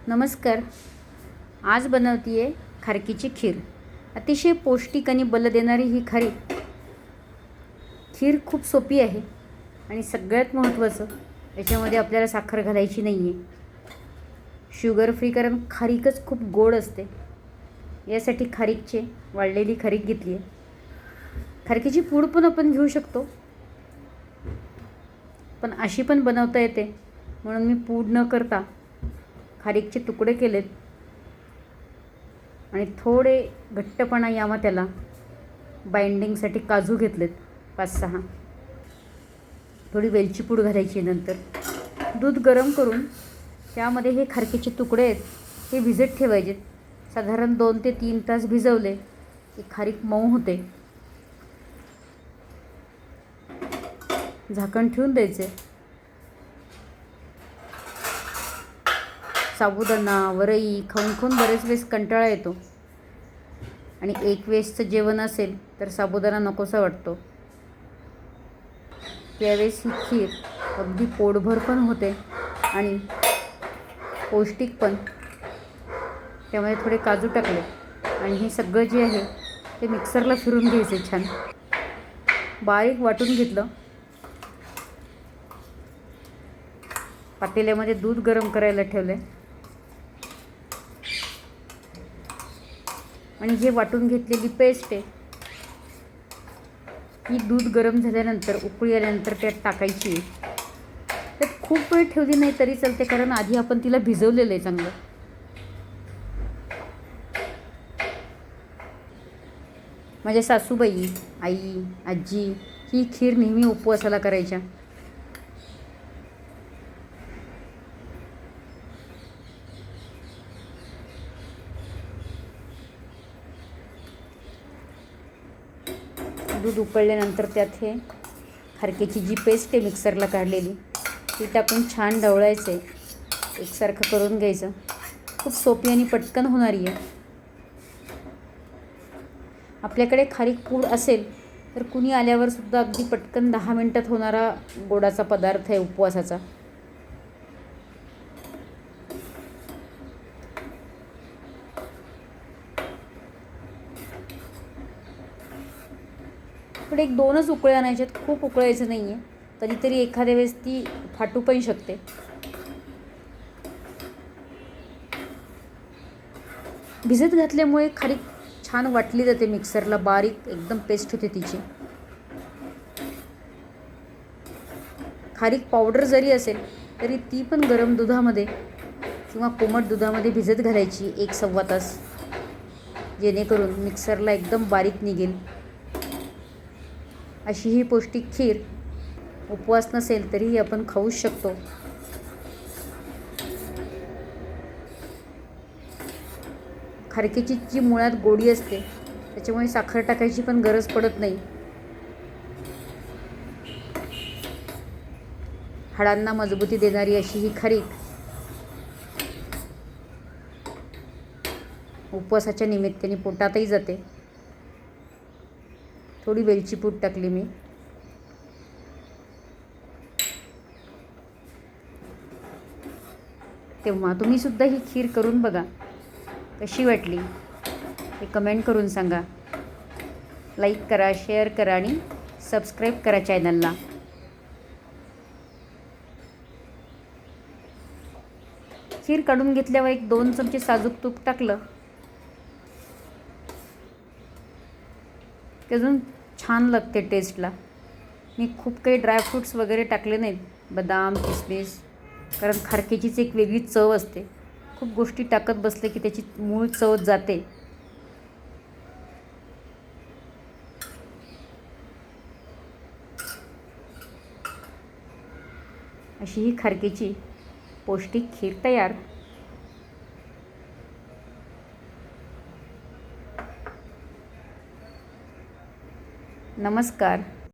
नमस्कार. आज बनवते आहे खारकीची खीर. अतिशय पौष्टिक आणि बल देणारी ही खीर खूप सोपी आहे आणि सगळ्यात महत्त्वाचं याच्यामध्ये आपल्याला साखर घालायची नाही आहे. शुगर फ्री, कारण खारीकच खूप गोड असते. यासाठी वाळलेली खारीक घेतली आहे. खारकीची पूड पण आपण घेऊ शकतो, पण अशी पण बनवता येते. म्हणून मी पूड न करता खारीकचे तुकडे केलेत आणि थोडे घट्टपणा यावा त्याला बाइंडिंगसाठी काजू घेतलेत 5-6. थोडी वेलची पूड घालायची. नंतर दूध गरम करून त्यामध्ये हे खारकीचे तुकडे आहेत हे भिजत ठेवायचे. साधारण 2 ते 3 तास भिजवले की खारीक मऊ होते. झाकण ठेवून द्यायचे. साबुदाणा वरई खाऊन बरेच वेळेस कंटाळा येतो आणि एक वेळेसचं जेवण असेल तर साबुदाणा नकोसा वाटतो. त्यावेळेस ही खीर अगदी पोटभर पण होते आणि पौष्टिक पण. त्यामध्ये थोडे काजू टाकले आणि हे सगळं जे आहे ते मिक्सरला फिरून घ्यायचे. छान बारीक वाटून घेतलं. पातेल्यामध्ये दूध गरम करायला ठेवले आणि जे वाटून घेतलेली पेस्ट आहे ही दूध गरम झाल्यानंतर उकळी आल्यानंतर त्यात टाकायची. त्यात खूप वेळ ठेवली नाही तरी चालते, कारण आधी आपण तिला भिजवलेलं आहे चांगलं. माझ्या सासूबाई, आई, आजी ही खीर नेहमी उपवासाला करायच्या. दूध उकळल्यानंतर त्यात हे खारकेची जी पेस्ट आहे मिक्सरला काढलेली ती टाकून छान ढवळायचे. एकसारखं करून घ्यायचं. खूप सोपी आणि पटकन होणारी आहे. आपल्याकडे खारीक पूड असेल तर कुणी आल्यावर सुद्धा अगदी पटकन 10 मिनिटात होणारा गोडाचा पदार्थ आहे उपवासाचा. पण 1-2च उकळ्या आणायच्यात, खूप उकळायचं नाही आहे. कधीतरी एखाद्या वेळेस ती फाटू पण शकते. भिजत घातल्यामुळे खारीक छान वाटली जाते मिक्सरला, बारीक एकदम पेस्ट होते तिची. खारीक पावडर जरी असेल तरी ती पण गरम दुधामध्ये किंवा कोमट दुधामध्ये भिजत घालायची 1-1.25 तास, जेणेकरून मिक्सरला एकदम बारीक निघेल. अशी ही पौष्टिक खीर उपवास नसेल तरीही आपण खाऊच शकतो. खारकेची जी मुळात गोडी असते त्याच्यामुळे साखर टाकायची पण गरज पडत नाही. हाडांना मजबूती देणारी अशी ही खारीक उपवासाच्या निमित्ताने पोटातही जाते. थोडी वेलची पूड टाकली मी. तेव्हा तुम्ही सुद्धा ही खीर करून बघा. कशी वाटली हे कमेंट करून सांगा. लाईक करा, शेअर करा आणि सबस्क्राईब करा चॅनलला. खीर काढून घेतल्यावर 1-2 चमचे साजूक तूप टाकलं की अजून छान लागते टेस्टला. मी खूप काही ड्रायफ्रूट्स वगैरे टाकले नाहीत, बदाम, किसमिस, कारण खारकेचीच एक वेगळी चव असते. खूप गोष्टी टाकत बसले की त्याची मूळ चव जाते. अशी ही खारकेची पौष्टिक खीर तयार. नमस्कार.